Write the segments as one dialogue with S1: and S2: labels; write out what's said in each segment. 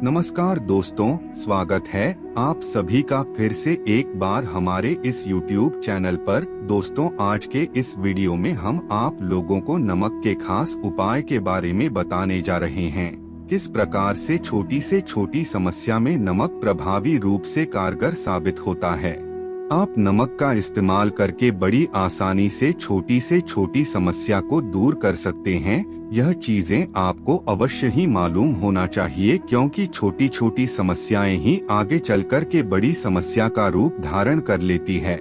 S1: नमस्कार दोस्तों, स्वागत है आप सभी का फिर से एक बार हमारे इस YouTube चैनल पर। दोस्तों, आज के इस वीडियो में हम आप लोगों को नमक के खास उपाय के बारे में बताने जा रहे हैं। किस प्रकार से छोटी समस्या में नमक प्रभावी रूप से कारगर साबित होता है। आप नमक का इस्तेमाल करके बड़ी आसानी से छोटी समस्या को दूर कर सकते हैं। यह चीजें आपको अवश्य ही मालूम होना चाहिए, क्योंकि छोटी समस्याएं ही आगे चलकर के बड़ी समस्या का रूप धारण कर लेती है।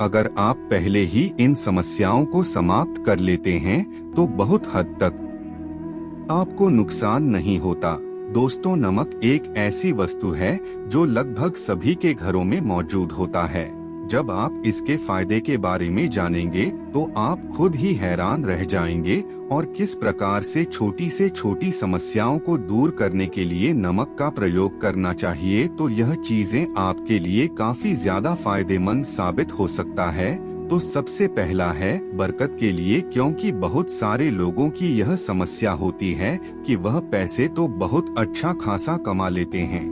S1: अगर आप पहले ही इन समस्याओं को समाप्त कर लेते हैं तो बहुत हद तक आपको नुकसान नहीं होता। दोस्तों, नमक एक ऐसी वस्तु है जो लगभग सभी के घरों में मौजूद होता है। जब आप इसके फायदे के बारे में जानेंगे तो आप खुद ही हैरान रह जाएंगे और किस प्रकार से छोटी समस्याओं को दूर करने के लिए नमक का प्रयोग करना चाहिए। तो यह चीजें आपके लिए काफी ज्यादा फायदेमंद साबित हो सकता है। तो सबसे पहला है बरकत के लिए, क्योंकि बहुत सारे लोगों की यह समस्या होती है कि वह पैसे तो बहुत अच्छा खासा कमा लेते हैं,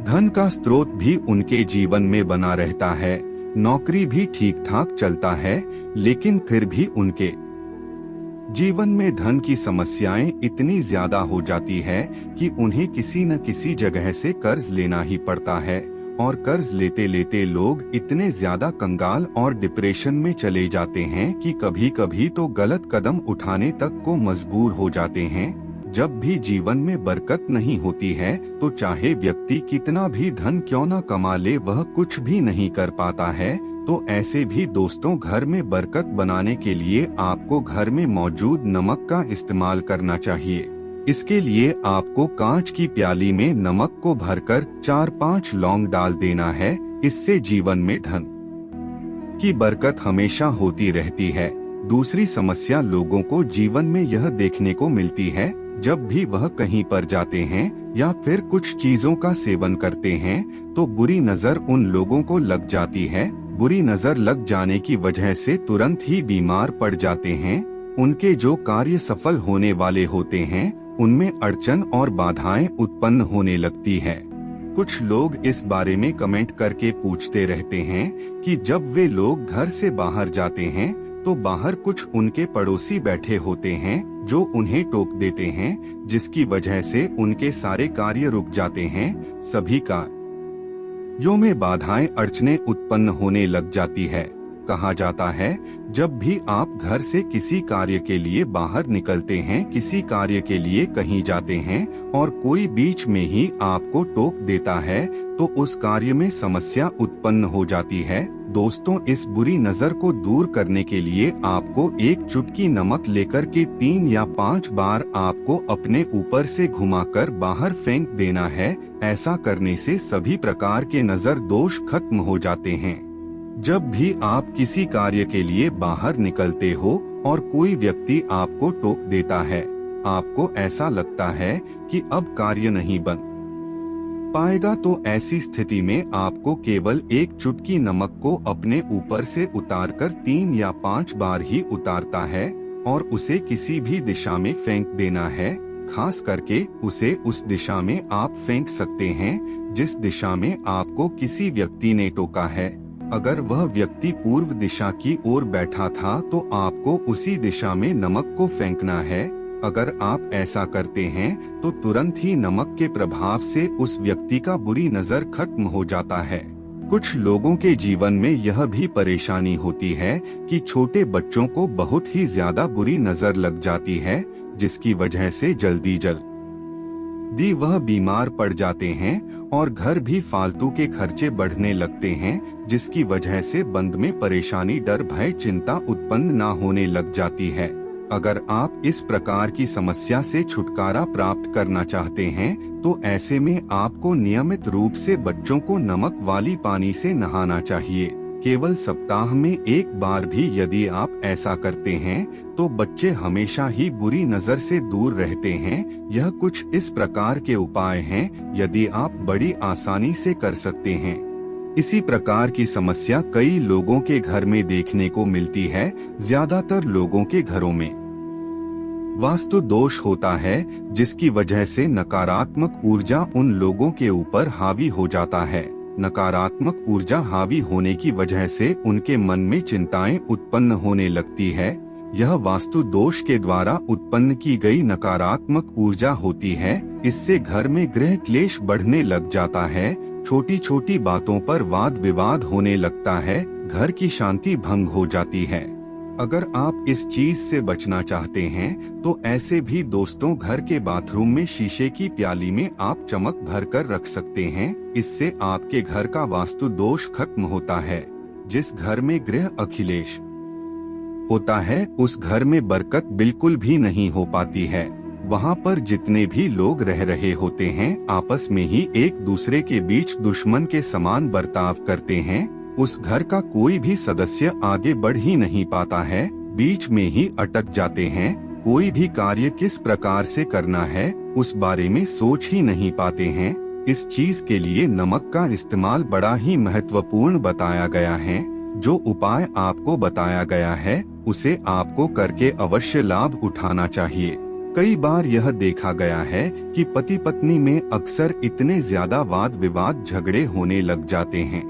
S1: धन का स्रोत भी उनके जीवन में बना रहता है, नौकरी भी ठीक ठाक चलता है, लेकिन फिर भी उनके जीवन में धन की समस्याएं इतनी ज्यादा हो जाती है कि उन्हें किसी न किसी जगह से कर्ज लेना ही पड़ता है। और कर्ज लेते लेते लोग इतने ज्यादा कंगाल और डिप्रेशन में चले जाते हैं कि कभी कभी तो गलत कदम उठाने तक को मजबूर हो जाते हैं। जब भी जीवन में बरकत नहीं होती है तो चाहे व्यक्ति कितना भी धन क्यों न कमा ले, वह कुछ भी नहीं कर पाता है। तो ऐसे भी दोस्तों, घर में बरकत बनाने के लिए आपको घर में मौजूद नमक का इस्तेमाल करना चाहिए। इसके लिए आपको कांच की प्याली में नमक को भरकर 4-5 लौंग डाल देना है। इससे जीवन में धन की बरकत हमेशा होती रहती है। दूसरी समस्या लोगों को जीवन में यह देखने को मिलती है, जब भी वह कहीं पर जाते हैं या फिर कुछ चीजों का सेवन करते हैं तो बुरी नजर उन लोगों को लग जाती है। बुरी नजर लग जाने की वजह से तुरंत ही बीमार पड़ जाते हैं। उनके जो कार्य सफल होने वाले होते हैं उनमें अड़चन और बाधाएं उत्पन्न होने लगती है। कुछ लोग इस बारे में कमेंट करके पूछते रहते हैं कि जब वे लोग घर से बाहर जाते हैं तो बाहर कुछ उनके पड़ोसी बैठे होते हैं जो उन्हें टोक देते हैं, जिसकी वजह से उनके सारे कार्य रुक जाते हैं। सभी कार्यों में बाधाएं अड़चनें उत्पन्न होने लग जाती है। कहा जाता है, जब भी आप घर से किसी कार्य के लिए बाहर निकलते हैं, किसी कार्य के लिए कहीं जाते हैं और कोई बीच में ही आपको टोक देता है तो उस कार्य में समस्या उत्पन्न हो जाती है। दोस्तों, इस बुरी नजर को दूर करने के लिए आपको एक चुटकी नमक लेकर के 3 या 5 बार आपको अपने ऊपर से घुमाकर बाहर फेंक देना है। ऐसा करने से सभी प्रकार के नजर दोष खत्म हो जाते हैं। जब भी आप किसी कार्य के लिए बाहर निकलते हो और कोई व्यक्ति आपको टोक देता है, आपको ऐसा लगता है कि अब कार्य नहीं बन पाएगा, तो ऐसी स्थिति में आपको केवल एक चुटकी नमक को अपने ऊपर से उतारकर 3 या 5 बार ही उतारता है और उसे किसी भी दिशा में फेंक देना है। खास करके उसे उस दिशा में आप फेंक सकते हैं जिस दिशा में आपको किसी व्यक्ति ने टोका है। अगर वह व्यक्ति पूर्व दिशा की ओर बैठा था तो आपको उसी दिशा में नमक को फेंकना है। अगर आप ऐसा करते हैं तो तुरंत ही नमक के प्रभाव से उस व्यक्ति का बुरी नजर खत्म हो जाता है। कुछ लोगों के जीवन में यह भी परेशानी होती है कि छोटे बच्चों को बहुत ही ज्यादा बुरी नजर लग जाती है, जिसकी वजह से जल्दी वह बीमार पड़ जाते हैं और घर भी फालतू के खर्चे बढ़ने लगते हैं, जिसकी वजह से बंद में परेशानी, डर, भय, चिंता उत्पन्न न होने लग जाती है। अगर आप इस प्रकार की समस्या से छुटकारा प्राप्त करना चाहते हैं तो ऐसे में आपको नियमित रूप से बच्चों को नमक वाली पानी से नहाना चाहिए। केवल सप्ताह में 1 बार भी यदि आप ऐसा करते हैं तो बच्चे हमेशा ही बुरी नजर से दूर रहते हैं। यह कुछ इस प्रकार के उपाय हैं, यदि आप बड़ी आसानी से कर सकते हैं। इसी प्रकार की समस्या कई लोगों के घर में देखने को मिलती है। ज्यादातर लोगों के घरों में वास्तु दोष होता है जिसकी वजह से नकारात्मक ऊर्जा उन लोगों के ऊपर हावी हो जाता है। नकारात्मक ऊर्जा हावी होने की वजह से उनके मन में चिंताएं उत्पन्न होने लगती है। यह वास्तु दोष के द्वारा उत्पन्न की गई नकारात्मक ऊर्जा होती है। इससे घर में गृह क्लेश बढ़ने लग जाता है। छोटी छोटी बातों पर वाद विवाद होने लगता है। घर की शांति भंग हो जाती है। अगर आप इस चीज से बचना चाहते हैं तो ऐसे भी दोस्तों घर के बाथरूम में शीशे की प्याली में आप चमक भर कर रख सकते हैं। इससे आपके घर का वास्तु दोष खत्म होता है। जिस घर में गृह अखिलेश होता है उस घर में बरकत बिल्कुल भी नहीं हो पाती है। वहाँ पर जितने भी लोग रह रहे होते हैं आपस में ही एक दूसरे के बीच दुश्मन के समान बर्ताव करते हैं। उस घर का कोई भी सदस्य आगे बढ़ ही नहीं पाता है, बीच में ही अटक जाते हैं। कोई भी कार्य किस प्रकार से करना है उस बारे में सोच ही नहीं पाते हैं। इस चीज के लिए नमक का इस्तेमाल बड़ा ही महत्वपूर्ण बताया गया है। जो उपाय आपको बताया गया है उसे आपको करके अवश्य लाभ उठाना चाहिए। कई बार यह देखा गया है कि पति पत्नी में अक्सर इतने ज्यादा वाद विवाद झगड़े होने लग जाते हैं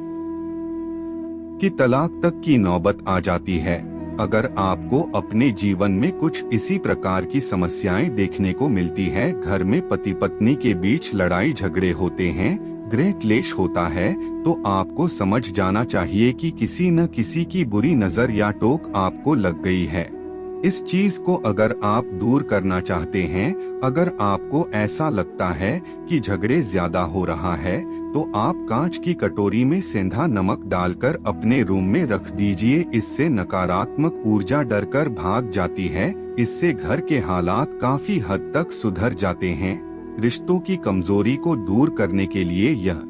S1: कि तलाक तक की नौबत आ जाती है। अगर आपको अपने जीवन में कुछ इसी प्रकार की समस्याएं देखने को मिलती है, घर में पति पत्नी के बीच लड़ाई झगड़े होते हैं, गृह क्लेश होता है, तो आपको समझ जाना चाहिए कि किसी न किसी की बुरी नजर या टोक आपको लग गई है। इस चीज को अगर आप दूर करना चाहते हैं, अगर आपको ऐसा लगता है कि झगड़े ज्यादा हो रहा है, तो आप कांच की कटोरी में सेंधा नमक डालकर अपने रूम में रख दीजिए। इससे नकारात्मक ऊर्जा डरकर भाग जाती है। इससे घर के हालात काफी हद तक सुधर जाते हैं। रिश्तों की कमजोरी को दूर करने के लिए यह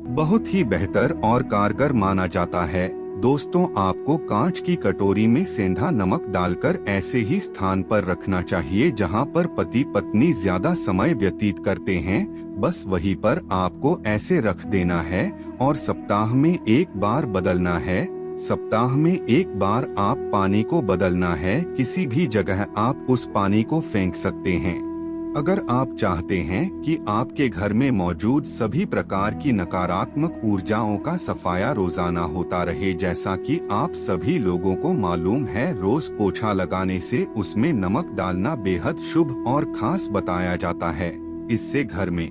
S1: बहुत ही बेहतर और कारगर माना जाता है। दोस्तों, आपको कांच की कटोरी में सेंधा नमक डालकर ऐसे ही स्थान पर रखना चाहिए जहां पर पति पत्नी ज्यादा समय व्यतीत करते हैं। बस वहीं पर आपको ऐसे रख देना है और सप्ताह में एक बार बदलना है। सप्ताह में एक बार आप पानी को बदलना है। किसी भी जगह आप उस पानी को फेंक सकते हैं। अगर आप चाहते हैं कि आपके घर में मौजूद सभी प्रकार की नकारात्मक ऊर्जाओं का सफाया रोजाना होता रहे, जैसा कि आप सभी लोगों को मालूम है, रोज पोछा लगाने से उसमें नमक डालना बेहद शुभ और खास बताया जाता है। इससे घर में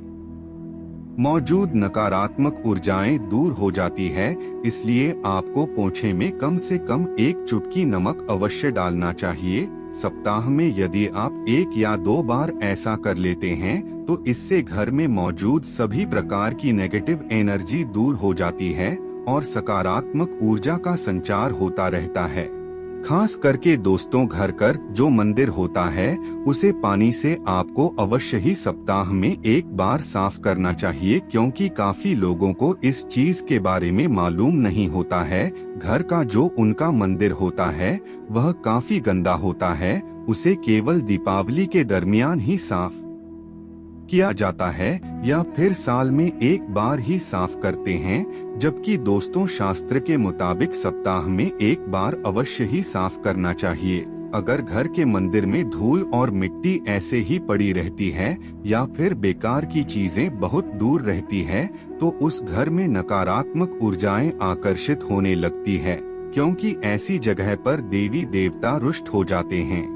S1: मौजूद नकारात्मक ऊर्जाएं दूर हो जाती है। इसलिए आपको पोछे में कम से कम एक चुटकी नमक अवश्य डालना चाहिए। सप्ताह में यदि आप 1 या 2 बार ऐसा कर लेते हैं तो इससे घर में मौजूद सभी प्रकार की नेगेटिव एनर्जी दूर हो जाती है और सकारात्मक ऊर्जा का संचार होता रहता है। खास करके दोस्तों, घर कर जो मंदिर होता है उसे पानी से आपको अवश्य ही सप्ताह में एक बार साफ करना चाहिए, क्योंकि काफी लोगों को इस चीज के बारे में मालूम नहीं होता है। घर का जो उनका मंदिर होता है वह काफी गंदा होता है। उसे केवल दीपावली के दरमियान ही साफ किया जाता है या फिर साल में एक बार ही साफ करते हैं। जबकि दोस्तों, शास्त्र के मुताबिक सप्ताह में एक बार अवश्य ही साफ करना चाहिए। अगर घर के मंदिर में धूल और मिट्टी ऐसे ही पड़ी रहती है या फिर बेकार की चीजें बहुत दूर रहती है तो उस घर में नकारात्मक ऊर्जाएं आकर्षित होने लगती है, क्योंकि ऐसी जगह पर देवी देवता रुष्ट हो जाते हैं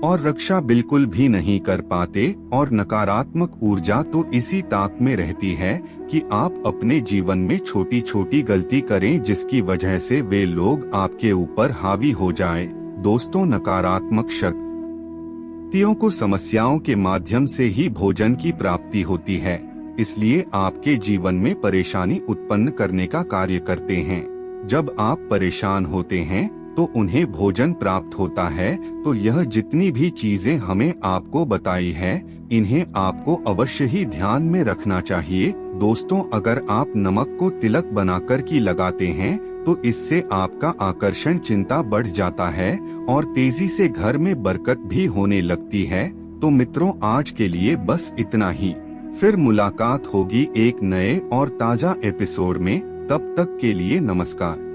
S1: और रक्षा बिल्कुल भी नहीं कर पाते। और नकारात्मक ऊर्जा तो इसी ताक में रहती है कि आप अपने जीवन में छोटी छोटी गलती करें जिसकी वजह से वे लोग आपके ऊपर हावी हो जाएं। दोस्तों, नकारात्मक शक्तियों को समस्याओं के माध्यम से ही भोजन की प्राप्ति होती है, इसलिए आपके जीवन में परेशानी उत्पन्न करने का कार्य करते हैं। जब आप परेशान होते हैं तो उन्हें भोजन प्राप्त होता है। तो यह जितनी भी चीजें हमें आपको बताई है, इन्हें आपको अवश्य ही ध्यान में रखना चाहिए। दोस्तों, अगर आप नमक को तिलक बनाकर की लगाते हैं तो इससे आपका आकर्षण चिंता बढ़ जाता है और तेजी से घर में बरकत भी होने लगती है। तो मित्रों, आज के लिए बस इतना ही। फिर मुलाकात होगी एक नए और ताजा एपिसोड में। तब तक के लिए नमस्कार।